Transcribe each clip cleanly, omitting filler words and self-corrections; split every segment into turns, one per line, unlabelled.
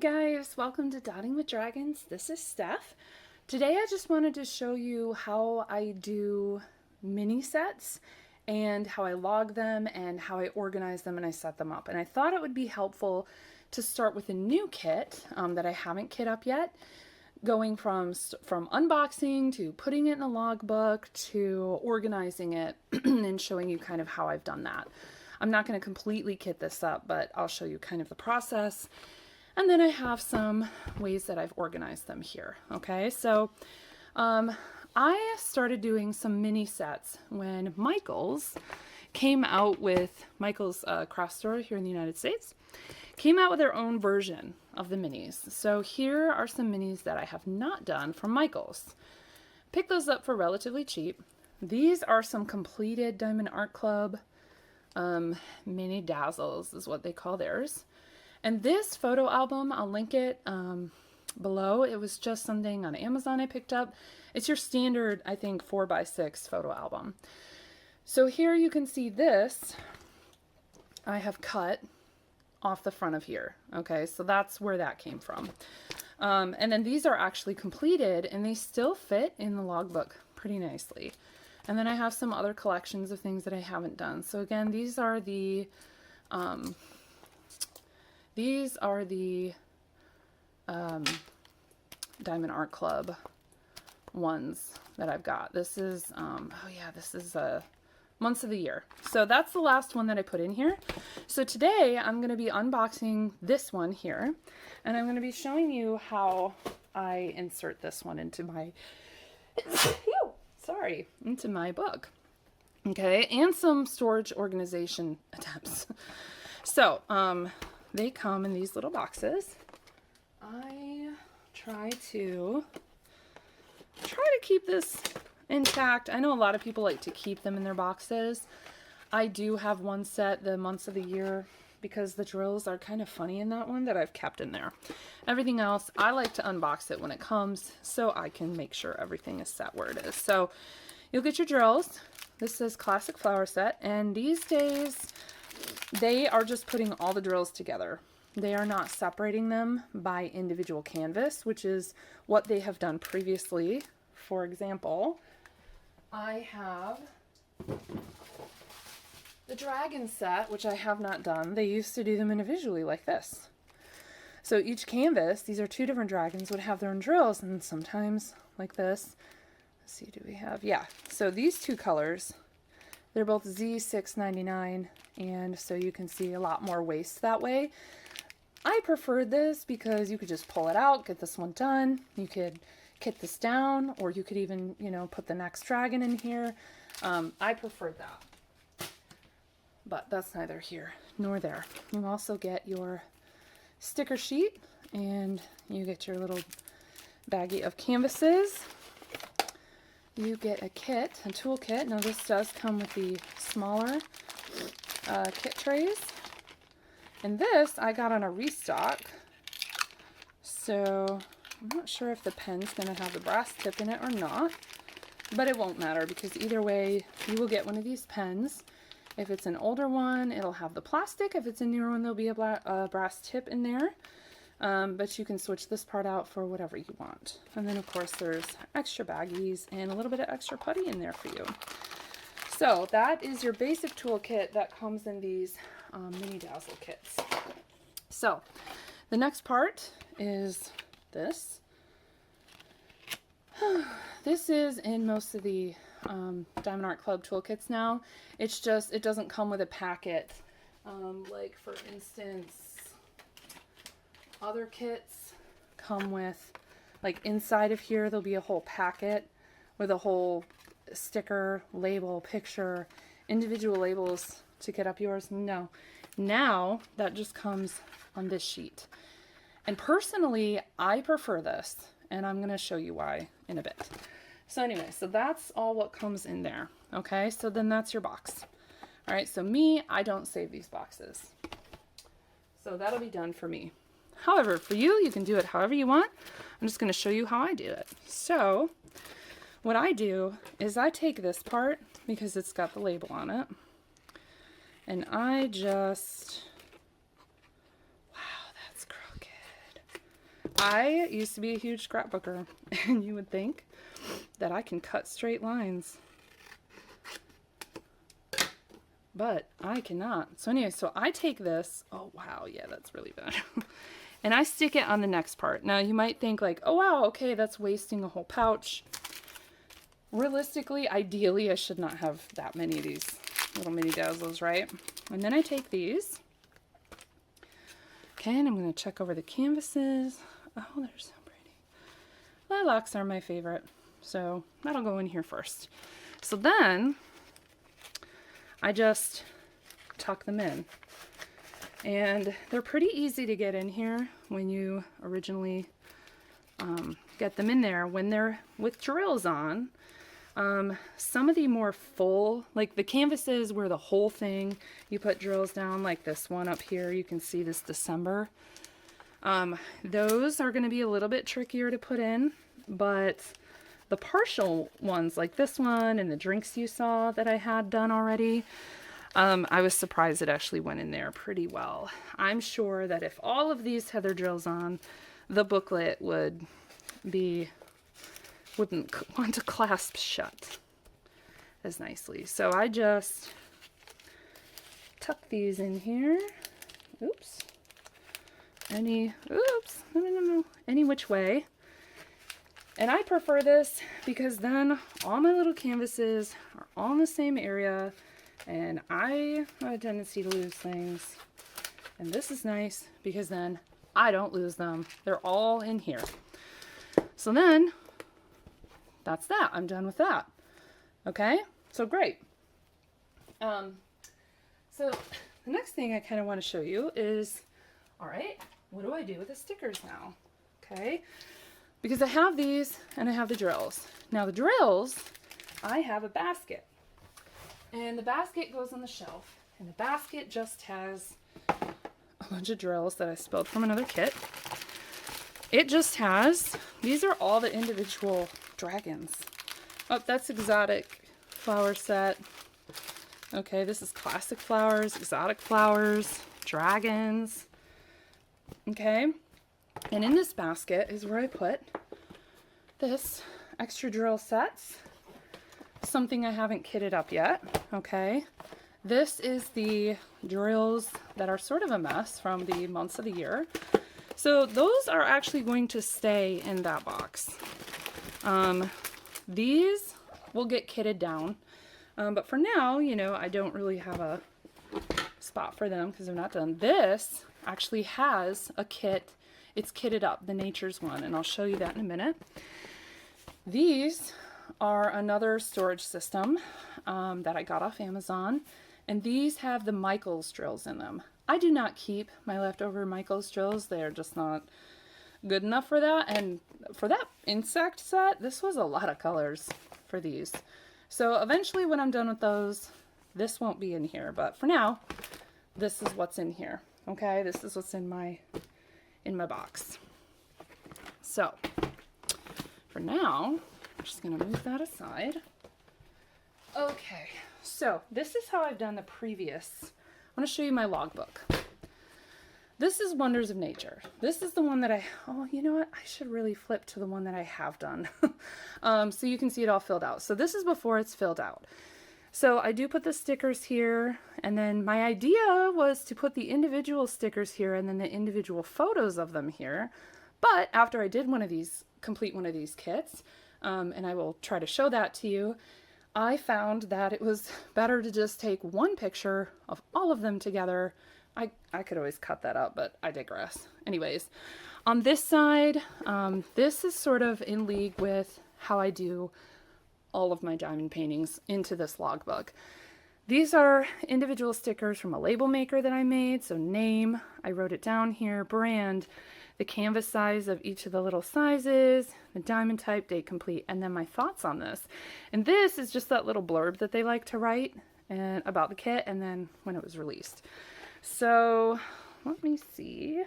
Hi guys, welcome to Dotting with Dragons. This is Steph. Today I just wanted to show you how I do mini sets and how I log them and how I organize them and I set them up. And I thought it would be helpful to start with a new kit that I haven't kit up yet, going from unboxing to putting it in a logbook to organizing it and showing you kind of how I've done that. I'm not going to completely kit this up, but I'll show you kind of the process. And then I have some ways that I've organized them here. Okay, so I started doing some mini sets when Michaels came out with, Michaels craft store here in the United States, came out with their own version of the minis. So here are some minis that I have not done from Michaels. Picked those up for relatively cheap. These are some completed Diamond Art Club mini Dazzles is what they call theirs. And this photo album, I'll link it below. It was just something on Amazon I picked up. It's your standard, I think, 4x6 photo album. So here you can see this I have cut off the front of here. Okay, so that's where that came from. And then these are actually completed and they still fit in the logbook pretty nicely. And then I have some other collections of things that I haven't done. So again, these are the Diamond Art Club ones that I've got. This is, oh yeah, this is months of the year. So that's the last one that I put in here. So today I'm going to be unboxing this one here, and I'm going to be showing you how I insert this one into my, into my book. Okay, and some storage organization attempts. So, they come in these little boxes. I try to keep this intact. I know a lot of people like to keep them in their boxes. I do have one set, the months of the year, because the drills are kind of funny in that one, that I've kept in there. Everything else, I like to unbox it when it comes so I can make sure everything is set where it is. So you'll get your drills. This is Classic Flower Set, and these days they are just putting all the drills together. They are not separating them by individual canvas, which is what they have done previously. For example, I have the Dragon set, which I have not done. They used to do them individually like this. So each canvas, these are two different dragons, would have their own drills, and sometimes like this. Let's see, do we have? Yeah. So these two colors, they're both Z699, and so you can see a lot more waste that way. I preferred this because you could just pull it out, get this one done. You could kit this down, or you could even, you know, put the next dragon in here. I preferred that, but that's neither here nor there. You also get your sticker sheet, and you get your little baggie of canvases. You get a kit, a tool kit. Now this does come with the smaller kit trays. And this I got on a restock. So I'm not sure if the pen's going to have the brass tip in it or not. But it won't matter, because either way you will get one of these pens. If it's an older one, it'll have the plastic. If it's a newer one, there'll be a brass tip in there. But you can switch this part out for whatever you want. And then of course there's extra baggies and a little bit of extra putty in there for you. So that is your basic toolkit that comes in these mini Dazzle kits. So the next part is this. This is in most of the Diamond Art Club toolkits now. It's just, it doesn't come with a packet. Like for instance, other kits come with, like inside of here, there'll be a whole packet with a whole sticker, label, picture, individual labels to get up yours. No. Now that just comes on this sheet. And personally, I prefer this, and I'm going to show you why in a bit. So anyway, so that's all what comes in there. Okay, so then that's your box. All right, so me, I don't save these boxes. So that'll be done for me. However, for you, you can do it however you want. I'm just going to show you how I do it. So what I do is I take this part, because it's got the label on it, and I just, wow, that's crooked. I used to be a huge scrapbooker, and you would think that I can cut straight lines, but I cannot. So anyway, so I take this, oh wow, yeah, that's really bad. And I stick it on the next part. Now you might think like, oh wow, okay, that's wasting a whole pouch. Realistically, ideally, I should not have that many of these little mini dazzles, right? And then I take these. Okay, and I'm going to check over the canvases. Oh, they're so pretty. Lilacs are my favorite, so that'll go in here first. So then I just tuck them in. And they're pretty easy to get in here when you originally get them in there. When they're with drills on, some of the more full, like the canvases where the whole thing, you put drills down, like this one up here, you can see this December. Those are going to be a little bit trickier to put in, but the partial ones like this one and the drinks you saw that I had done already, I was surprised it actually went in there pretty well. I'm sure that if all of these had their drills on, the booklet wouldn't want to clasp shut as nicely. So I just tuck these in here. Oops. No. Any which way. And I prefer this because then all my little canvases are all in the same area. And I have a tendency to lose things. And this is nice because then I don't lose them. They're all in here. So then, that's that. I'm done with that. Okay? So great. So the next thing I kind of want to show you is, all right, what do I do with the stickers now? Okay? Because I have these and I have the drills. Now the drills, I have a basket. And the basket goes on the shelf, and the basket just has a bunch of drills that I spilled from another kit. It just has, these are all the individual dragons. Oh, that's exotic flower set. Okay, this is classic flowers, exotic flowers, dragons. Okay, and in this basket is where I put this extra drill sets. Something I haven't kitted up yet, okay? This is the drills that are sort of a mess from the months of the year. So those are actually going to stay in that box. These will get kitted down. But for now, you know, I don't really have a spot for them because they're not done. This actually has a kit. It's kitted up, the Nature's one, and I'll show you that in a minute. These are another storage system that I got off Amazon, and these have the Michaels drills in them. I do not keep my leftover Michaels drills. They're just not good enough for that, and for that insect set, this was a lot of colors for these. So eventually when I'm done with those, this won't be in here, but for now, this is what's in here. Okay, this is what's in my box. So for now, I'm just going to move that aside. Okay, so this is how I've done the previous. I want to show you my logbook. This is Wonders of Nature. This is the one that oh, you know what? I should really flip to the one that I have done. So you can see it all filled out. So this is before it's filled out. So I do put the stickers here, and then my idea was to put the individual stickers here and then the individual photos of them here. But after I did complete one of these kits, and I will try to show that to you, I found that it was better to just take one picture of all of them together. I could always cut that out, but I digress. Anyways, on this side, this is sort of in league with how I do all of my diamond paintings into this logbook. These are individual stickers from a label maker that I made. So name, I wrote it down here, brand, the canvas size of each of the little sizes, the diamond type, date complete, and then my thoughts on this. And this is just that little blurb that they like to write and about the kit and then when it was released. So let me see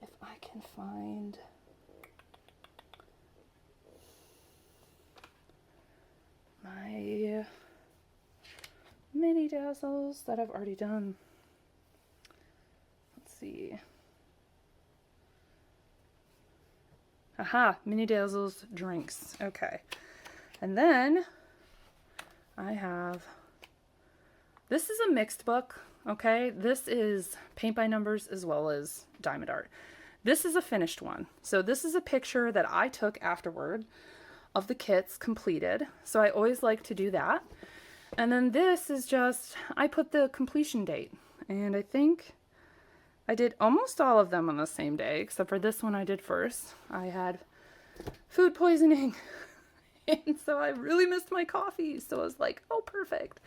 if I can find my mini dazzles that I've already done. Let's see. Aha, Mini Dazzles drinks. Okay. And then I have, this is a mixed book, okay? This is paint by numbers as well as diamond art. This is a finished one. So this is a picture that I took afterward of the kits completed. So I always like to do that. And then this is just, I put the completion date. And I think I did almost all of them on the same day, except for this one I did first. I had food poisoning. And so I really missed my coffee. So I was like, oh, perfect.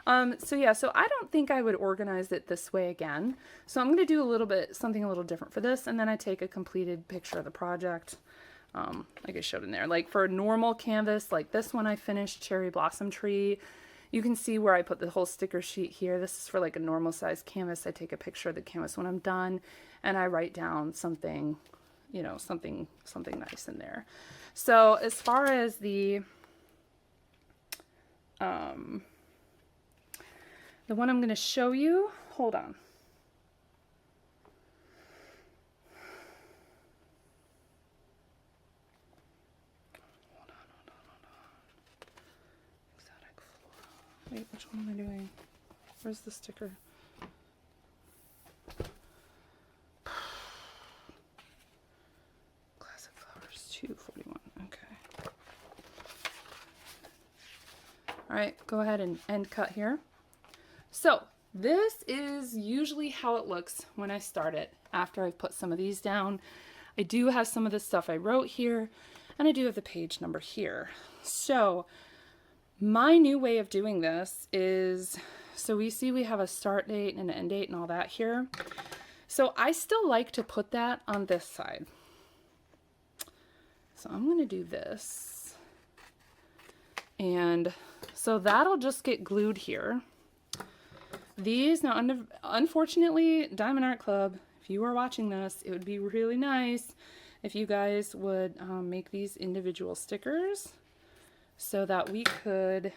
So yeah, so I don't think I would organize it this way again. So I'm going to do something a little different for this. And then I take a completed picture of the project, like I showed in there. Like for a normal canvas, like this one I finished Cherry Blossom Tree. You can see where I put the whole sticker sheet here. This is for like a normal size canvas. I take a picture of the canvas when I'm done and I write down something, you know, something nice in there. So as far as the one I'm going to show you, hold on. Exotic floral. Wait, which one am I doing? Where's the sticker? Classic Flowers 241. Okay. All right, go ahead and end cut here. So this is usually how it looks when I start it after I've put some of these down. I do have some of the stuff I wrote here, and I do have the page number here. So my new way of doing this is, so we see we have a start date and an end date and all that here. So I still like to put that on this side. So I'm going to do this. And so that'll just get glued here. These, now unfortunately, Diamond Art Club, if you are watching this, it would be really nice if you guys would make these individual stickers so that we could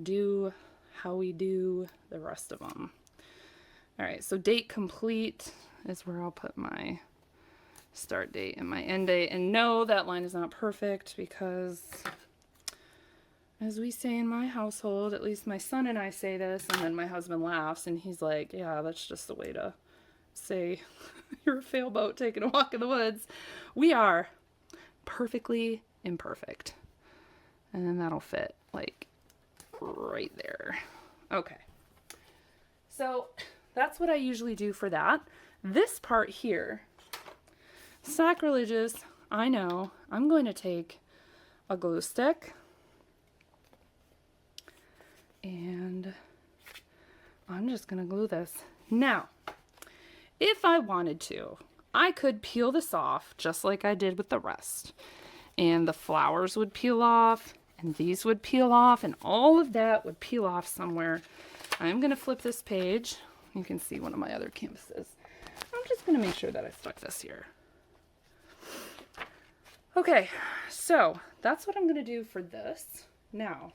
do how we do the rest of them. All right, so date complete is where I'll put my start date and my end date. And no, that line is not perfect because, as we say in my household, at least my son and I say this, and then my husband laughs and he's like, yeah, that's just the way to say you're a failboat taking a walk in the woods. We are perfectly imperfect. And then that'll fit like right there. Okay. So that's what I usually do for that. This part here, sacrilegious, I know. I'm going to take a glue stick and I'm just going to glue this. Now, if I wanted to, I could peel this off just like I did with the rest. And the flowers would peel off, and these would peel off, and all of that would peel off somewhere. I'm going to flip this page. You can see one of my other canvases. I'm just going to make sure that I stuck this here. Okay, so that's what I'm going to do for this. Now,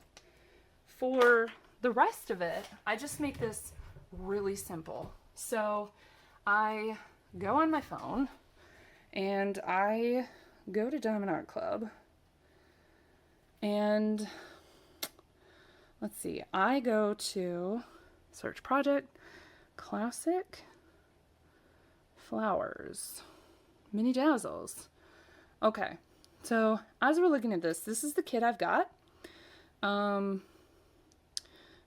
for the rest of it, I just make this really simple. So I go on my phone and I go to Diamond Art Club and let's see, I go to search project, classic flowers, Mini Dazzles. Okay, so as we're looking at this, this is the kit I've got.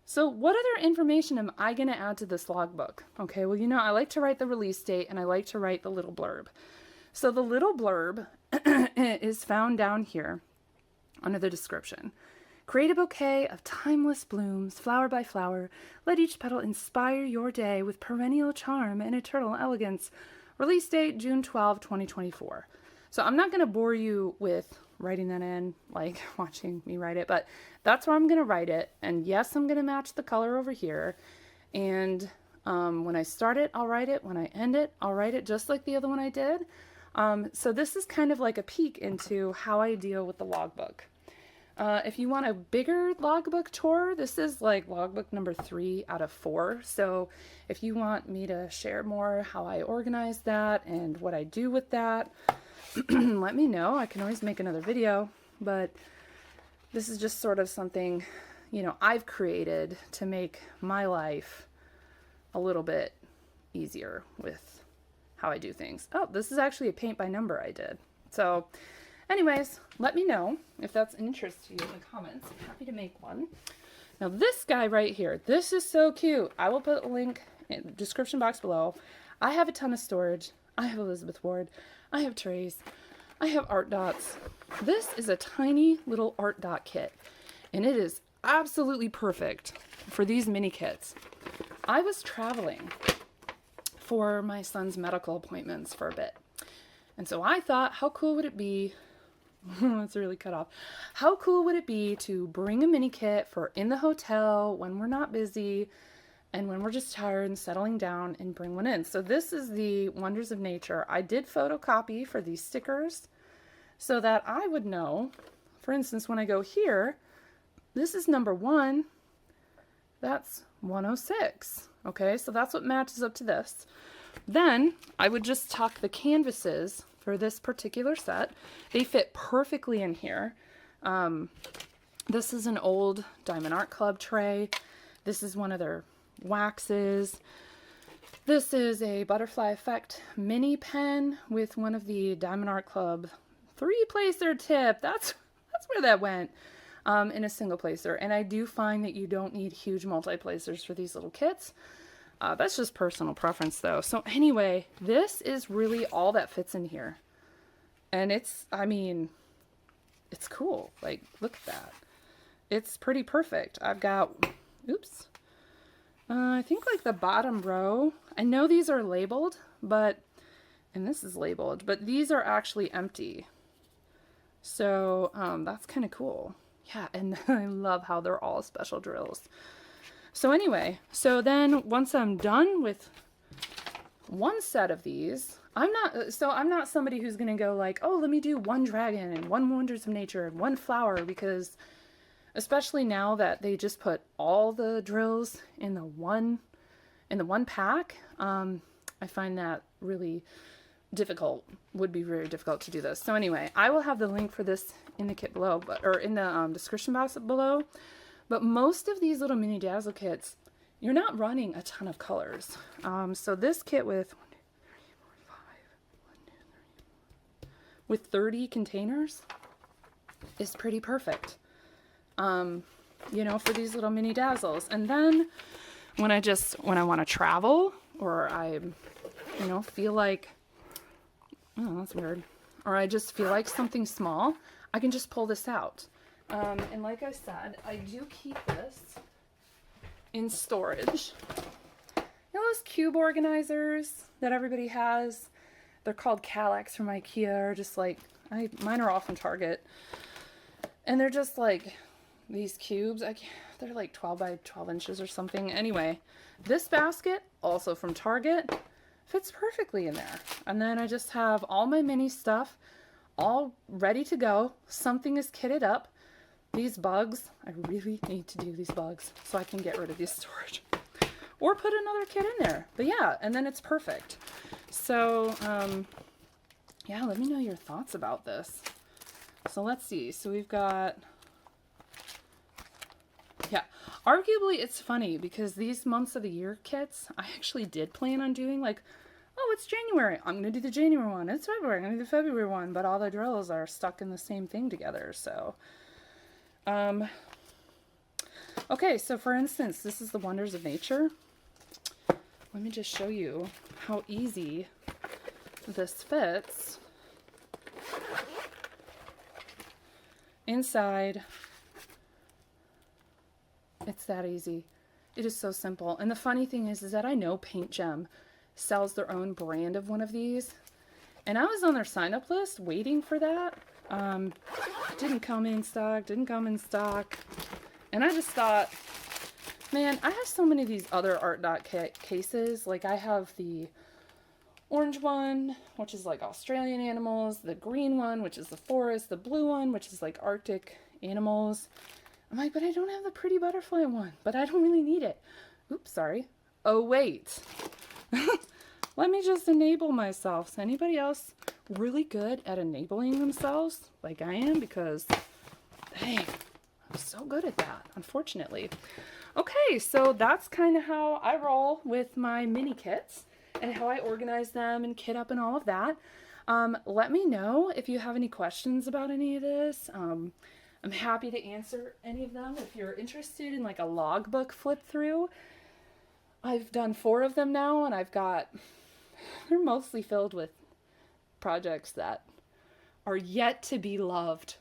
So what other information am I going to add to this logbook? Okay, well, you know, I like to write the release date and I like to write the little blurb. So the little blurb is found down here under the description. Create a bouquet of timeless blooms, flower by flower. Let each petal inspire your day with perennial charm and eternal elegance. Release date, June 12, 2024. So I'm not going to bore you with writing that in, like watching me write it, but that's where I'm going to write it. And yes, I'm going to match the color over here. And when I start it, I'll write it. When I end it, I'll write it just like the other one I did. So this is kind of like a peek into how I deal with the logbook. If you want a bigger logbook tour, this is like logbook number 3 out of 4. So if you want me to share more how I organize that and what I do with that, let me know. I can always make another video, but this is just sort of something, you know, I've created to make my life a little bit easier with how I do things. Oh, this is actually a paint by number I did. So anyways, let me know if that's an interest to you in the comments. I'm happy to make one. Now this guy right here, this is so cute. I will put a link in the description box below. I have a ton of storage. I have Elizabeth Ward. I have trays. I have ArtDots. This is a tiny little ArtDot kit, and it is absolutely perfect for these mini kits. I was traveling for my son's medical appointments for a bit, and so I thought, how cool would it be it's really cut off. How cool would it be to bring a mini kit for in the hotel when we're not busy and when we're just tired and settling down, and bring one in? So this is the Wonders of Nature. I did photocopy for these stickers so that I would know, for instance, when I go here, this is number 1, that's 106. Okay, so that's what matches up to this. Then I would just tuck the canvases for this particular set. They fit perfectly in here. This is an old Diamond Art Club tray. This is one of their waxes. This is a Butterfly Effect mini pen with one of the Diamond Art Club 3-placer tip. That's where that went, in a single placer. And I do find that you don't need huge multi-placers for these little kits. That's just personal preference though. So anyway, this is really all that fits in here. And it's, I mean, it's cool. Like, look at that. It's pretty perfect. I've got, oops. I think like the bottom row, I know these are labeled, but, and this is labeled, but these are actually empty. So that's kind of cool. Yeah, and I love how they're all special drills. So anyway, so then once I'm done with one set of these, I'm not somebody who's going to go like, oh, let me do 1 dragon and 1 Wonders of Nature and 1 flower, because especially now that they just put all the drills in the one pack, I find that really difficult, would be very difficult to do this. So anyway, I will have the link for this in the kit below, or in the description box below. But most of these little mini Dazzle kits, you're not running a ton of colors. So this kit with 30 containers is pretty perfect, you know, for these little mini Dazzles. And then when I want to travel, or I, you know, feel like, oh, that's weird, or I just feel like something small, I can just pull this out. And like I said, I do keep this in storage. You know those cube organizers that everybody has? They're called Kallax from IKEA, or just like, mine are all from Target. And they're just like these cubes. They're like 12 by 12 inches or something. Anyway, this basket, also from Target, fits perfectly in there. And then I just have all my mini stuff all ready to go. Something is kitted up. These bugs, I really need to do these bugs so I can get rid of this storage. Or put another kit in there. But yeah, and then it's perfect. So, yeah, let me know your thoughts about this. So let's see. So we've got, yeah, arguably it's funny because these months of the year kits, I actually did plan on doing like, oh, it's January, I'm going to do the January one. It's February, I'm going to do the February one. But all the drills are stuck in the same thing together, so. Okay, so for instance, this is the Wonders of Nature. Let me just show you how easy this fits inside. It's that easy. It is so simple. And the funny thing is that I know Paint Gem sells their own brand of one of these, and I was on their sign-up list waiting for that. Didn't come in stock, and I just thought, man, I have so many of these other ArtDot cases. Like, I have the orange one, which is like Australian animals, the green one, which is the forest, the blue one, which is like Arctic animals. I'm like, but I don't have the pretty butterfly one, but I don't really need it. Oops, sorry. Oh, wait. Let me just enable myself. Is anybody else really good at enabling themselves like I am? Because, dang, I'm so good at that, unfortunately. Okay, so that's kind of how I roll with my mini kits and how I organize them and kit up and all of that. Let me know if you have any questions about any of this. I'm happy to answer any of them. If you're interested in like a logbook flip through, I've done 4 of them now, and they're mostly filled with projects that are yet to be loved.